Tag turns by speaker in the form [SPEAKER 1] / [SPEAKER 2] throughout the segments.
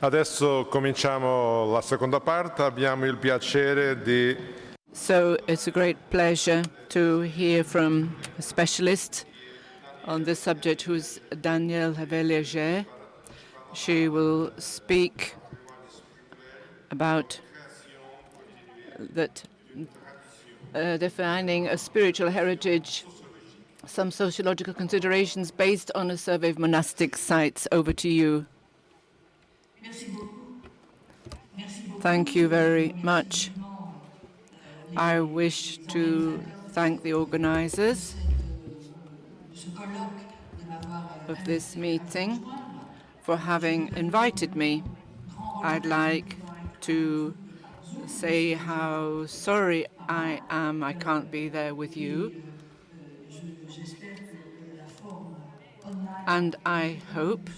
[SPEAKER 1] Adesso cominciamo la seconda parte. Abbiamo il piacere di...
[SPEAKER 2] So it's a great pleasure to hear from a specialist on this subject, who's Danièle Hervieu-Léger. She will speak about that defining a spiritual heritage, some sociological considerations based on a survey of monastic sites. Over to you. Thank you very much. I wish to thank the organizers of this meeting for having invited me. I'd like to say how sorry I am I can't be there with you. And I hope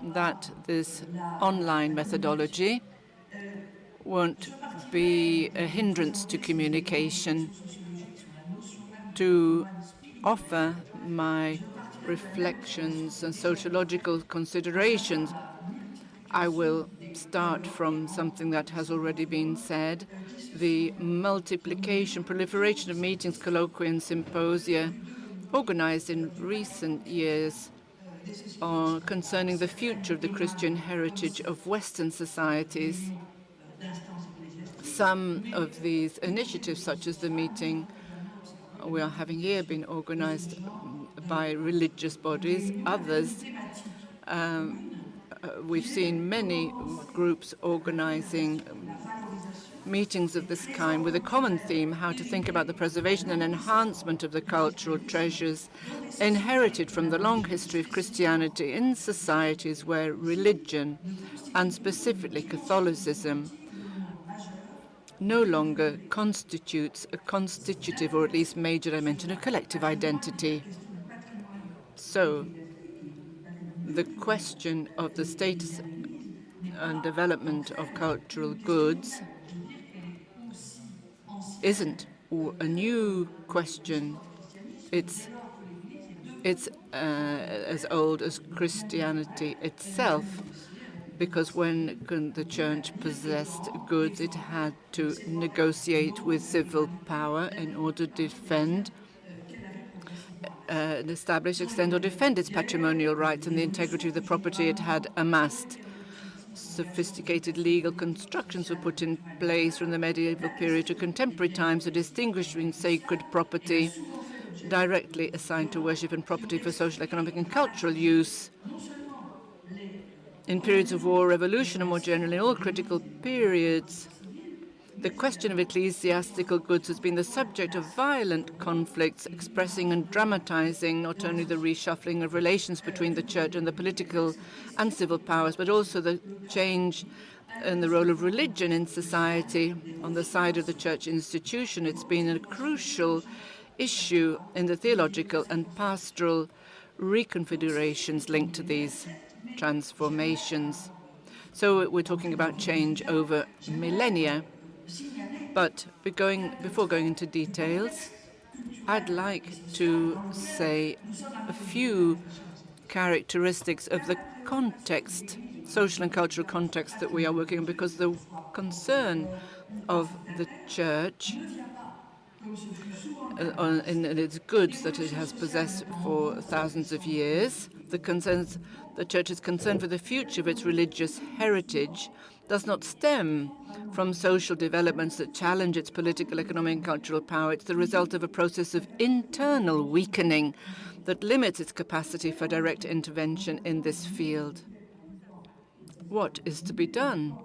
[SPEAKER 2] that this online methodology won't be a hindrance to communication. To offer my reflections and sociological considerations, I will start from something that has already been said. The multiplication, proliferation of meetings, colloquia, and symposia organized in recent years concerning the future of the Christian heritage of Western societies. Some of these initiatives, such as the meeting we are having here, been organized by religious bodies. Others, we've seen many groups organizing meetings of this kind with a common theme: how to think about the preservation and enhancement of the cultural treasures inherited from the long history of Christianity in societies where religion, and specifically Catholicism, no longer constitutes a constitutive or at least major dimension of collective identity. So the question of the status and development of cultural goods isn't a new question. It's as old as Christianity itself, because when the church possessed goods, it had to negotiate with civil power in order to defend, establish, extend, or defend its patrimonial rights and the integrity of the property it had amassed. Sophisticated legal constructions were put in place from the medieval period to contemporary times to distinguish between sacred property directly assigned to worship and property for social, economic, and cultural use. In periods of war, revolution, and more generally in all critical periods, the question of ecclesiastical goods has been the subject of violent conflicts, expressing and dramatizing not only the reshuffling of relations between the church and the political and civil powers, but also the change in the role of religion in society. On the side of the church institution, it's been a crucial issue in the theological and pastoral reconfigurations linked to these transformations. So we're talking about change over millennia. But before going into details, I'd like to say a few characteristics of the context, social and cultural context that we are working in, because the concern of the church in its goods that it has possessed for thousands of years, the church is concerned for the future of its religious heritage, does not stem from social developments that challenge its political, economic, and cultural power. It's the result of a process of internal weakening that limits its capacity for direct intervention in this field. What is to be done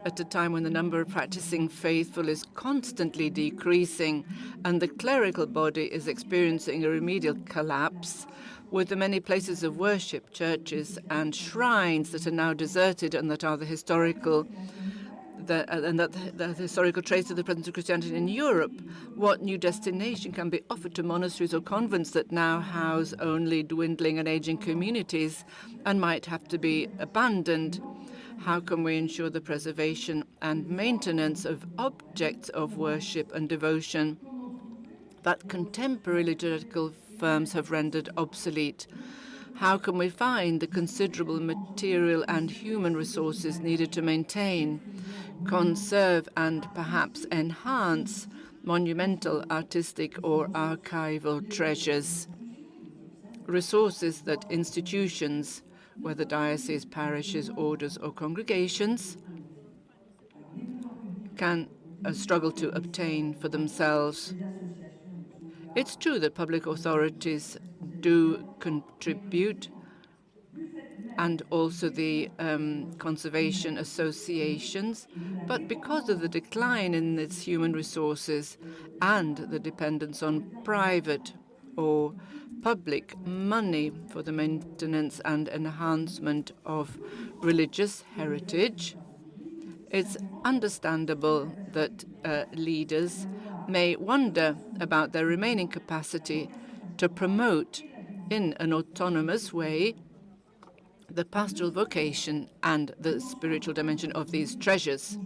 [SPEAKER 2] at a time when the number of practicing faithful is constantly decreasing and the clerical body is experiencing a remedial collapse, with the many places of worship, churches and shrines that are now deserted and that are the historical trace of the presence of Christianity in Europe? What new destination can be offered to monasteries or convents that now house only dwindling and aging communities and might have to be abandoned? How can we ensure the preservation and maintenance of objects of worship and devotion that contemporary liturgical firms have rendered obsolete? How can we find the considerable material and human resources needed to maintain, conserve, and perhaps enhance monumental, artistic, or archival treasures? Resources that institutions, whether dioceses, parishes, orders, or congregations, can struggle to obtain for themselves. It's true that public authorities do contribute, and also the conservation associations, but because of the decline in its human resources and the dependence on private or public money for the maintenance and enhancement of religious heritage, it's understandable that leaders may wonder about their remaining capacity to promote in an autonomous way the pastoral vocation and the spiritual dimension of these treasures.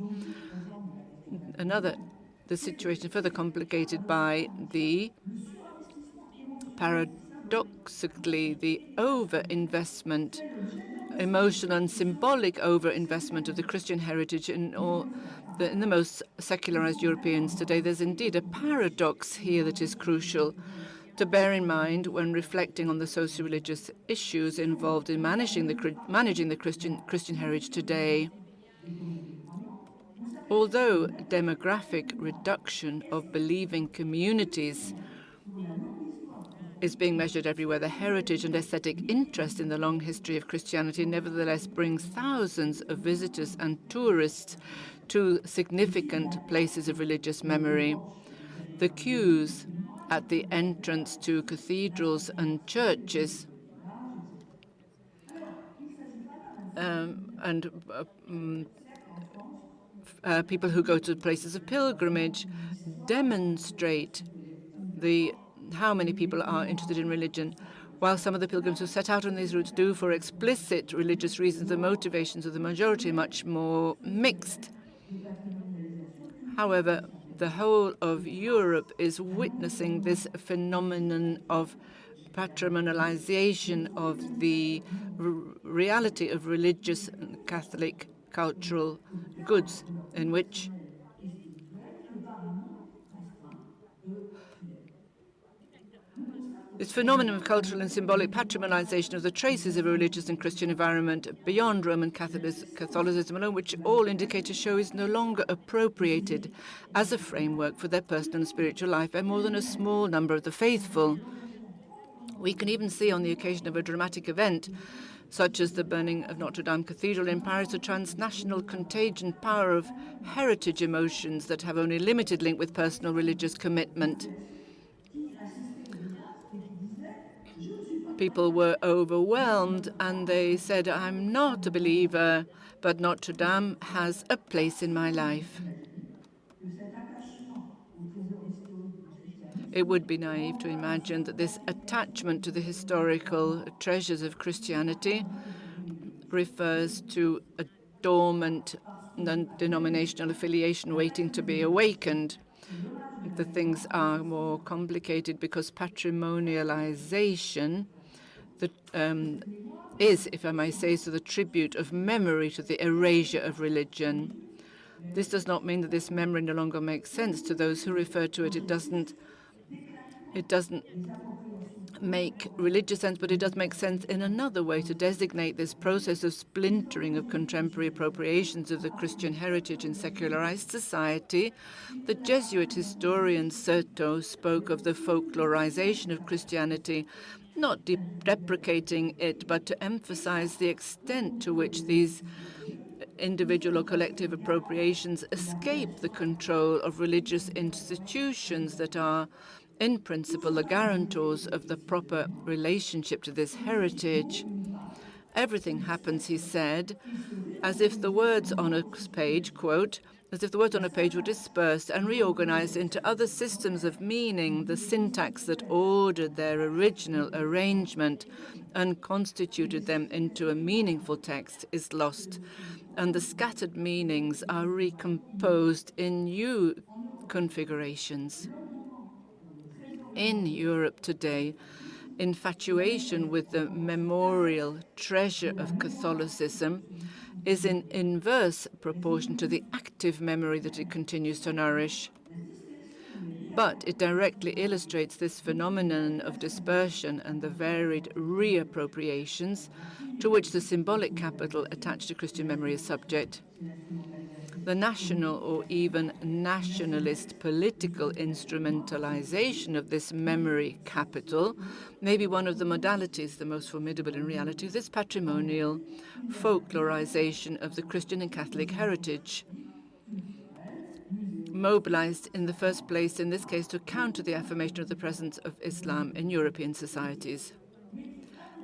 [SPEAKER 2] The situation further complicated by the paradoxically the overinvestment, emotional and symbolic overinvestment of the Christian heritage in the most secularized Europeans today. There's indeed a paradox here that is crucial to bear in mind when reflecting on the socio-religious issues involved in managing the Christian heritage today. Although demographic reduction of believing communities is being measured everywhere, the heritage and aesthetic interest in the long history of Christianity nevertheless brings thousands of visitors and tourists to significant places of religious memory. The queues at the entrance to cathedrals and churches and people who go to places of pilgrimage demonstrate how many people are interested in religion. While some of the pilgrims who set out on these routes do for explicit religious reasons, the motivations of the majority are much more mixed. However, the whole of Europe is witnessing this phenomenon of patrimonialization of the reality of religious and Catholic cultural goods, in which this phenomenon of cultural and symbolic patrimonialization of the traces of a religious and Christian environment beyond Roman Catholicism alone, which all indicators show is no longer appropriated as a framework for their personal and spiritual life by more than a small number of the faithful. We can even see on the occasion of a dramatic event, such as the burning of Notre Dame Cathedral in Paris, a transnational contagion power of heritage emotions that have only limited link with personal religious commitment. People were overwhelmed and they said, "I'm not a believer, but Notre Dame has a place in my life." It would be naive to imagine that this attachment to the historical treasures of Christianity refers to a dormant denominational affiliation waiting to be awakened. The things are more complicated because patrimonialization is, if I may say so, the tribute of memory to the erasure of religion. This does not mean that this memory no longer makes sense to those who refer to it. It doesn't make religious sense, but it does make sense in another way to designate this process of splintering of contemporary appropriations of the Christian heritage in secularized society. The Jesuit historian Certeau spoke of the folklorization of Christianity, not deprecating it, but to emphasize the extent to which these individual or collective appropriations escape the control of religious institutions that are, in principle, the guarantors of the proper relationship to this heritage. Everything happens, he said, as if the words on a page, quote, as if the words on a page were dispersed and reorganized into other systems of meaning. The syntax that ordered their original arrangement and constituted them into a meaningful text is lost, and the scattered meanings are recomposed in new configurations. In Europe today, infatuation with the memorial treasure of Catholicism is in inverse proportion to the active memory that it continues to nourish. But it directly illustrates this phenomenon of dispersion and the varied reappropriations to which the symbolic capital attached to Christian memory is subject. The national or even nationalist political instrumentalization of this memory capital may be one of the modalities, the most formidable in reality, of this patrimonial folklorization of the Christian and Catholic heritage, mobilized in the first place, in this case, to counter the affirmation of the presence of Islam in European societies.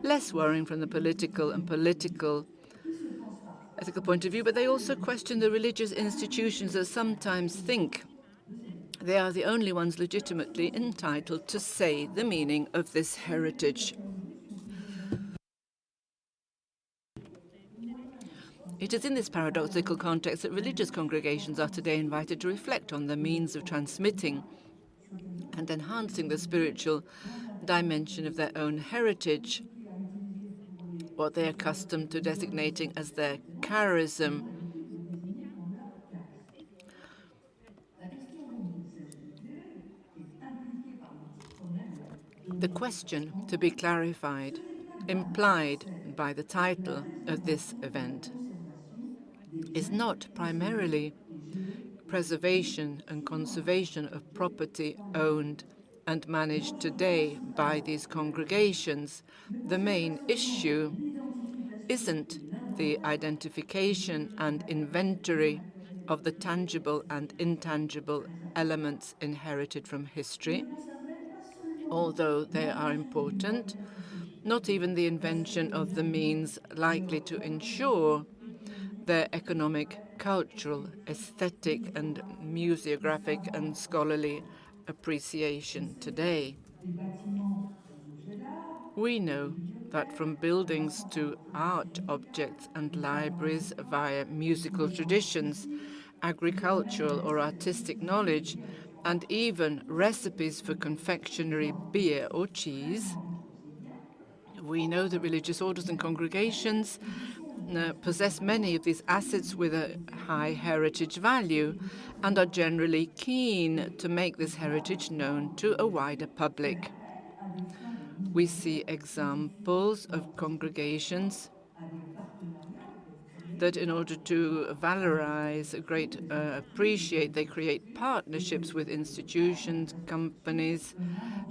[SPEAKER 2] Less worrying from the political and ethical point of view, but they also question the religious institutions that sometimes think they are the only ones legitimately entitled to say the meaning of this heritage. It is in this paradoxical context that religious congregations are today invited to reflect on the means of transmitting and enhancing the spiritual dimension of their own heritage, what they are accustomed to designating as their charism. The question to be clarified, implied by the title of this event, is not primarily preservation and conservation of property owned and managed today by these congregations. The main issue isn't the identification and inventory of the tangible and intangible elements inherited from history, although they are important, not even the invention of the means likely to ensure their economic, cultural, aesthetic, and museographic and scholarly appreciation today. We know that from buildings to art objects and libraries via musical traditions, agricultural or artistic knowledge, and even recipes for confectionery, beer, or cheese, we know that religious orders and congregations possess many of these assets with a high heritage value and are generally keen to make this heritage known to a wider public. We see examples of congregations that, in order to valorize, appreciate, they create partnerships with institutions, companies,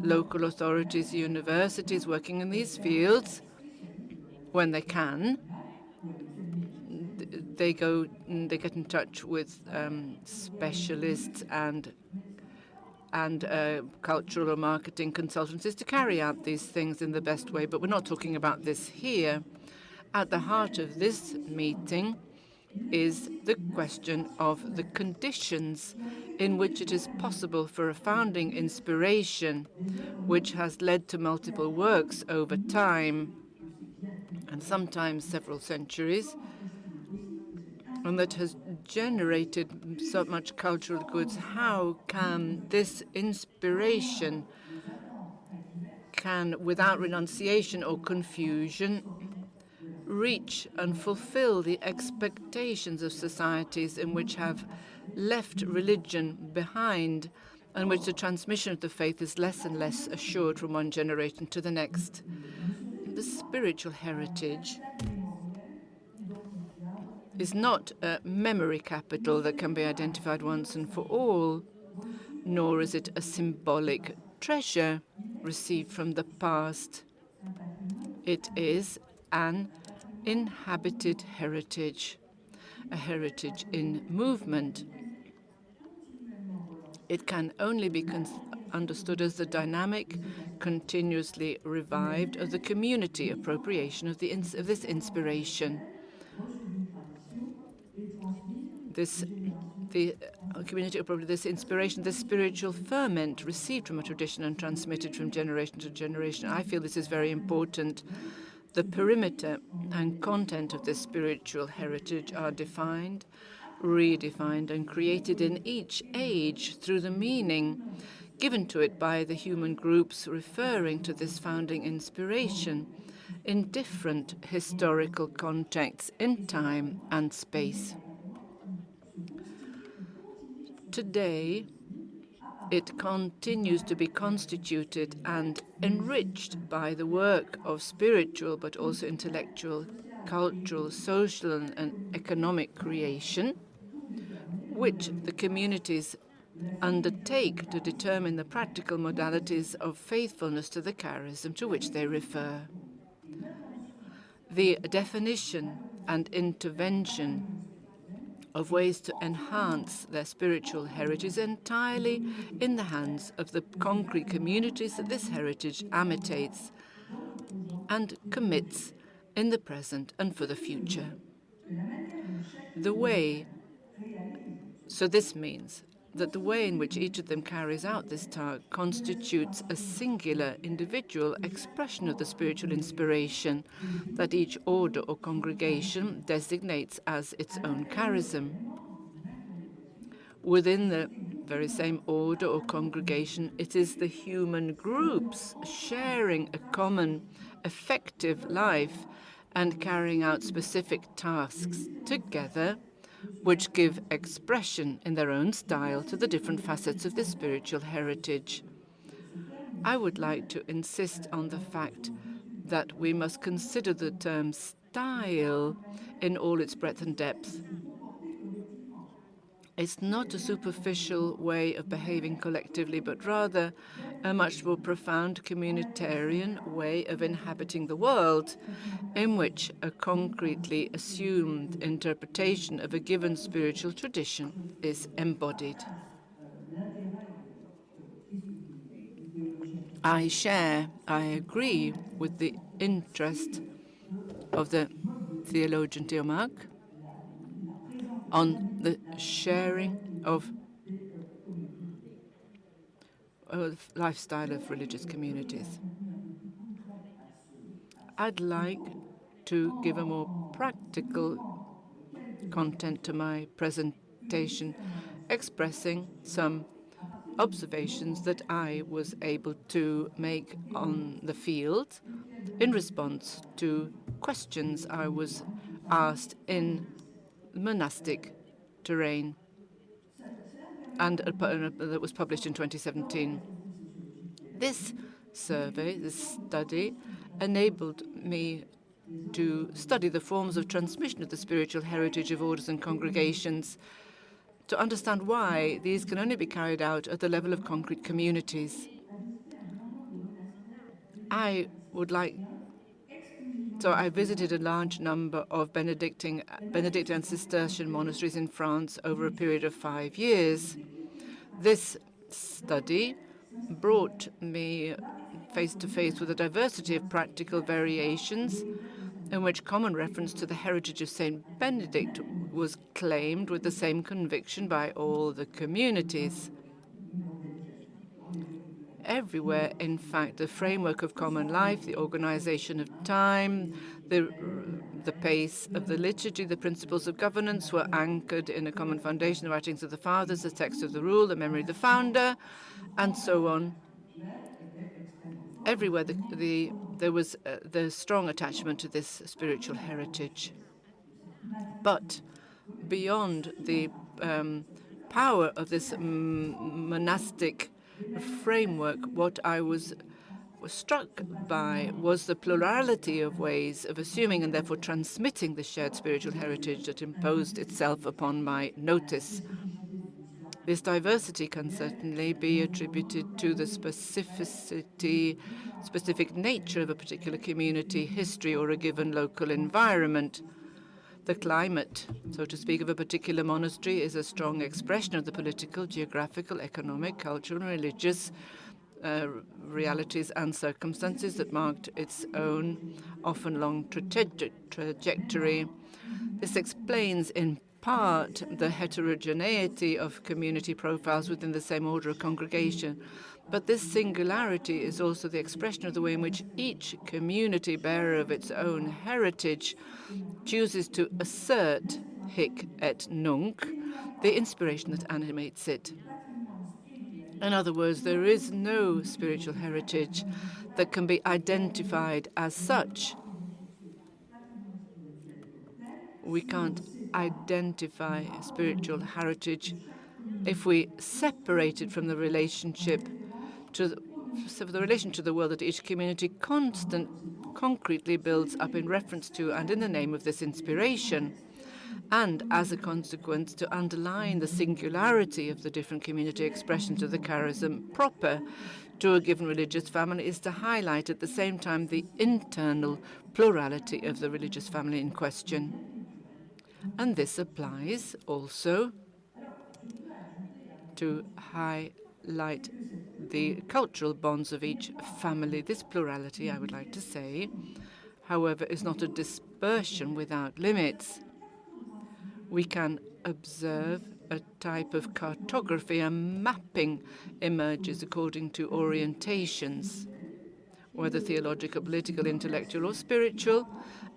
[SPEAKER 2] local authorities, universities working in these fields. When they can, they get in touch with specialists and cultural or marketing consultancies to carry out these things in the best way. But we're not talking about this here. At the heart of this meeting is the question of the conditions in which it is possible for a founding inspiration, which has led to multiple works over time, and sometimes several centuries, and that has generated so much cultural goods. How can this inspiration, without renunciation or confusion, reach and fulfill the expectations of societies in which have left religion behind, and which the transmission of the faith is less and less assured from one generation to the next? The spiritual heritage is not a memory capital that can be identified once and for all, nor is it a symbolic treasure received from the past. It is an inhabited heritage, a heritage in movement. It can only be understood as the dynamic, continuously revived of the community appropriation of this inspiration. The community appropriate this inspiration, this spiritual ferment received from a tradition and transmitted from generation to generation. I feel this is very important. The perimeter and content of this spiritual heritage are defined, redefined, and created in each age through the meaning given to it by the human groups referring to this founding inspiration in different historical contexts in time and space. Today, it continues to be constituted and enriched by the work of spiritual but also intellectual, cultural, social, and economic creation, which the communities undertake to determine the practical modalities of faithfulness to the charism to which they refer. The definition and intervention of ways to enhance their spiritual heritage is entirely in the hands of the concrete communities that this heritage annotates and commits in the present and for the future. This means that the way in which each of them carries out this task constitutes a singular individual expression of the spiritual inspiration that each order or congregation designates as its own charism. Within the very same order or congregation, it is the human groups sharing a common, effective life and carrying out specific tasks together which give expression in their own style to the different facets of this spiritual heritage. I would like to insist on the fact that we must consider the term style in all its breadth and depth. It's not a superficial way of behaving collectively, but rather a much more profound communitarian way of inhabiting the world, in which a concretely assumed interpretation of a given spiritual tradition is embodied. I agree with the interest of the theologian Théomarc on the sharing of lifestyle of religious communities. I'd like to give a more practical content to my presentation, expressing some observations that I was able to make on the field in response to questions I was asked in monastic terrain, and that was published in 2017. This survey, this study, enabled me to study the forms of transmission of the spiritual heritage of orders and congregations, to understand why these can only be carried out at the level of concrete communities. I visited a large number of Benedictine and Cistercian monasteries in France over a period of 5 years. This study brought me face to face with a diversity of practical variations in which common reference to the heritage of Saint Benedict was claimed with the same conviction by all the communities. Everywhere, in fact, the framework of common life, the organization of time, the pace of the liturgy, the principles of governance were anchored in a common foundation, the writings of the fathers, the text of the rule, the memory of the founder, and so on. Everywhere there was the strong attachment to this spiritual heritage. But beyond the power of this monastic framework, what I was struck by was the plurality of ways of assuming and therefore transmitting the shared spiritual heritage that imposed itself upon my notice. This diversity can certainly be attributed to the specific nature of a particular community, history, or a given local environment. The climate, so to speak, of a particular monastery is a strong expression of the political, geographical, economic, cultural, and religious realities and circumstances that marked its own, often long trajectory. This explains in part the heterogeneity of community profiles within the same order of congregation. But this singularity is also the expression of the way in which each community bearer of its own heritage chooses to assert, hic et nunc, the inspiration that animates it. In other words, there is no spiritual heritage that can be identified as such. We can't identify spiritual heritage if we separate it from the relationship to the relation to the world that each community concretely builds up in reference to and in the name of this inspiration, and as a consequence to underline the singularity of the different community expressions of the charism proper to a given religious family is to highlight at the same time the internal plurality of the religious family in question. And this applies also to highlight the cultural bonds of each family. This plurality, I would like to say, however, is not a dispersion without limits. We can observe a type of cartography, a mapping emerges according to orientations, whether theological, political, intellectual, or spiritual,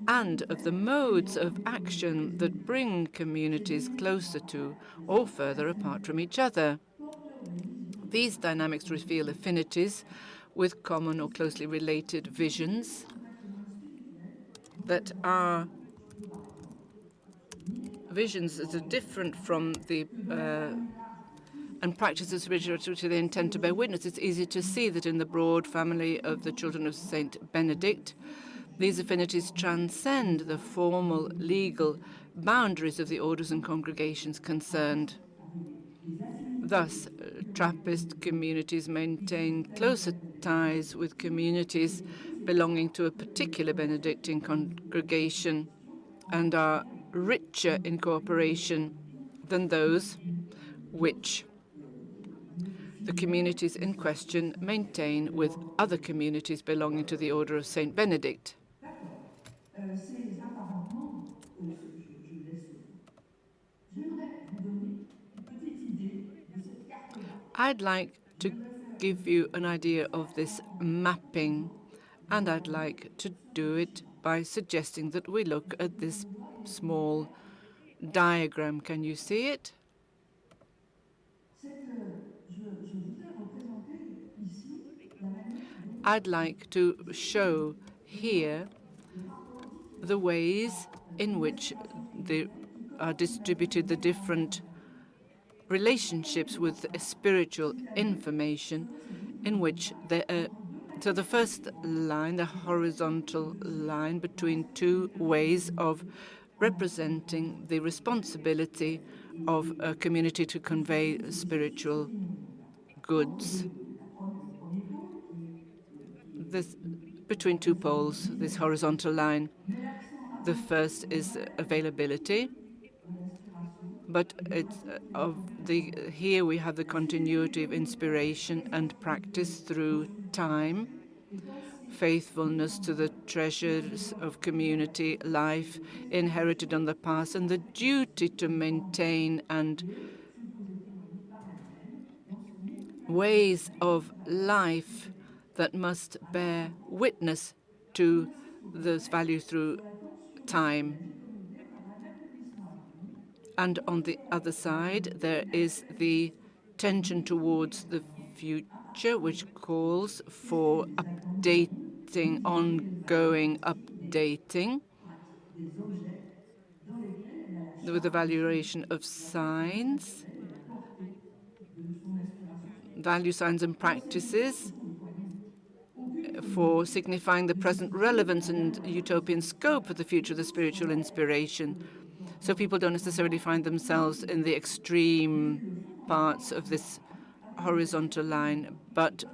[SPEAKER 2] and of the modes of action that bring communities closer to or further apart from each other. These dynamics reveal affinities with common or closely related visions that are visions that are different from the and practices which they intend to bear witness. It's easy to see that in the broad family of the children of Saint Benedict, these affinities transcend the formal legal boundaries of the orders and congregations concerned. Thus, Trappist communities maintain closer ties with communities belonging to a particular Benedictine congregation and are richer in cooperation than those which the communities in question maintain with other communities belonging to the Order of Saint Benedict. I'd like to give you an idea of this mapping, and I'd like to do it by suggesting that we look at this small diagram. Can you see it? I'd like to show here the ways in which are distributed the different relationships with spiritual information, in which so the first line, the horizontal line between two ways of representing the responsibility of a community to convey spiritual goods. This between two poles, this horizontal line. The first is availability, but here we have the continuity of inspiration and practice through time, faithfulness to the treasures of community life inherited on the past, and the duty to maintain and ways of life that must bear witness to those values through time. And on the other side, there is the tension towards the future, which calls for updating, ongoing updating, with the valuation of signs, value signs and practices for signifying the present relevance and utopian scope of the future of the spiritual inspiration. So people don't necessarily find themselves in the extreme parts of this horizontal line, but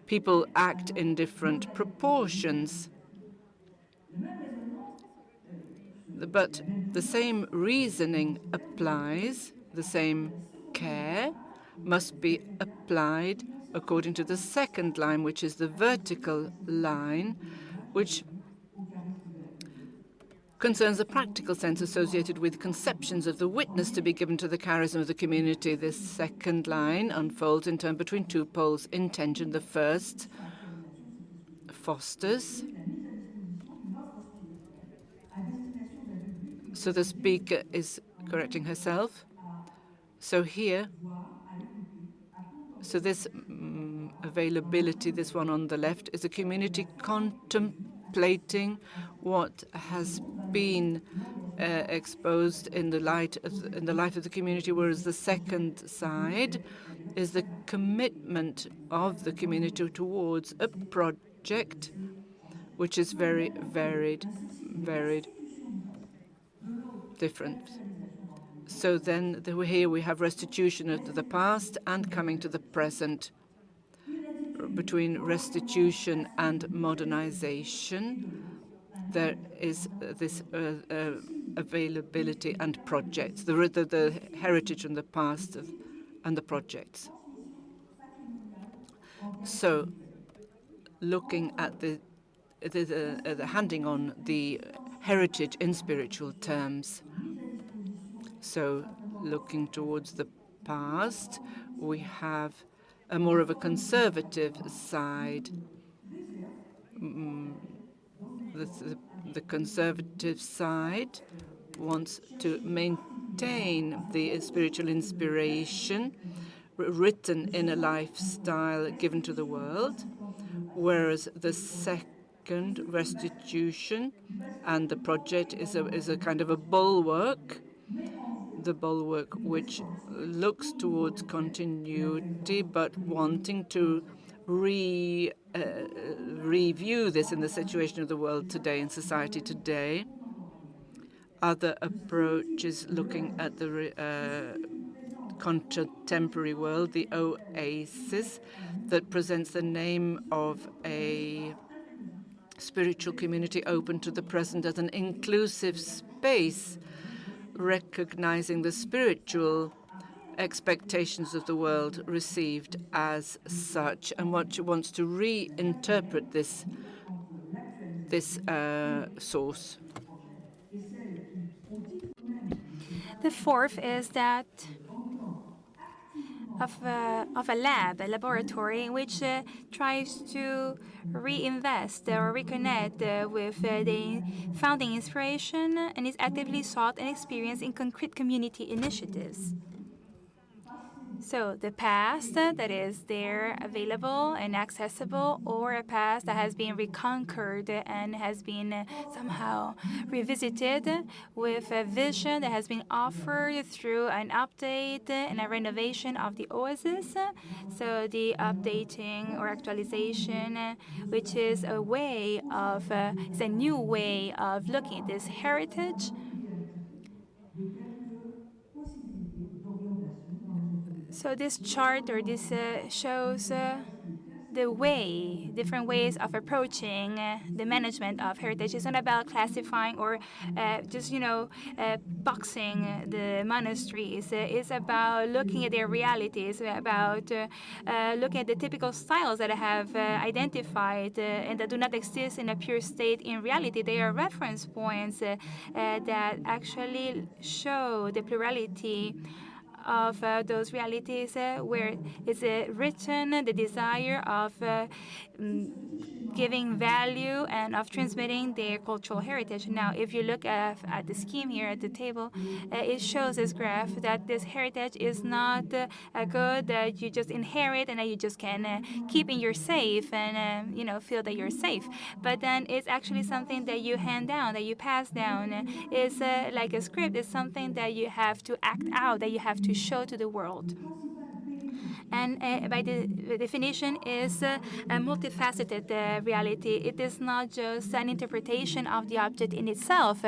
[SPEAKER 2] people act in different proportions. But the same reasoning applies, the same care must be applied according to the second line, which is the vertical line, which concerns the practical sense associated with conceptions of the witness to be given to the charism of the community. This second line unfolds in turn between two poles in tension. The first fosters. So the speaker is correcting herself. So here So this availability, this one on the left, is a community contemplating what has been exposed in the life of the community, whereas the second side is the commitment of the community towards a project which is very varied, different. So then here we have restitution of the past and coming to the present. Between restitution and modernization, there is this availability and projects, the heritage and the past and the projects. So looking at the handing on the heritage in spiritual terms. So looking towards the past, we have a more of a conservative side. The conservative side wants to maintain the spiritual inspiration written in a lifestyle given to the world, whereas the second, restitution and the project, is a kind of a bulwark, the bulwark which looks towards continuity but wanting to review this in the situation of the world today, in society today. Other approaches looking at the contemporary world, the oasis, that presents the name of a spiritual community open to the present as an inclusive space, recognizing the spiritual expectations of the world received as such, and what wants to reinterpret this source.
[SPEAKER 3] The fourth is that of a lab, a laboratory, which tries to reinvest or reconnect with the founding inspiration and is actively sought and experienced in concrete community initiatives. So the past that is there available and accessible, or a past that has been reconquered and has been somehow revisited with a vision that has been offered through an update and a renovation of the oasis. So the updating or actualization, which is a way of, it's a new way of looking at this heritage. So this chart or this shows the way, different ways of approaching the management of heritage. It's not about classifying or just, boxing the monasteries. It's about looking at their realities, about looking at the typical styles that I have identified and that do not exist in a pure state in reality. They are reference points that actually show the plurality of those realities where it's written the desire of giving value and of transmitting their cultural heritage. Now, if you look at the scheme here at the table, it shows this graph that this heritage is not a good that you just inherit and that you just can keep in your safe and feel that you're safe. But then it's actually something that you hand down, that you pass down. It's like a script. It's something that you have to act out, that you have to show to the world. And by the definition is a multifaceted reality. It is not just an interpretation of the object in itself.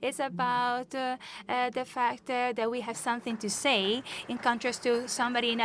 [SPEAKER 3] It's about the fact that we have something to say, in contrast to somebody in a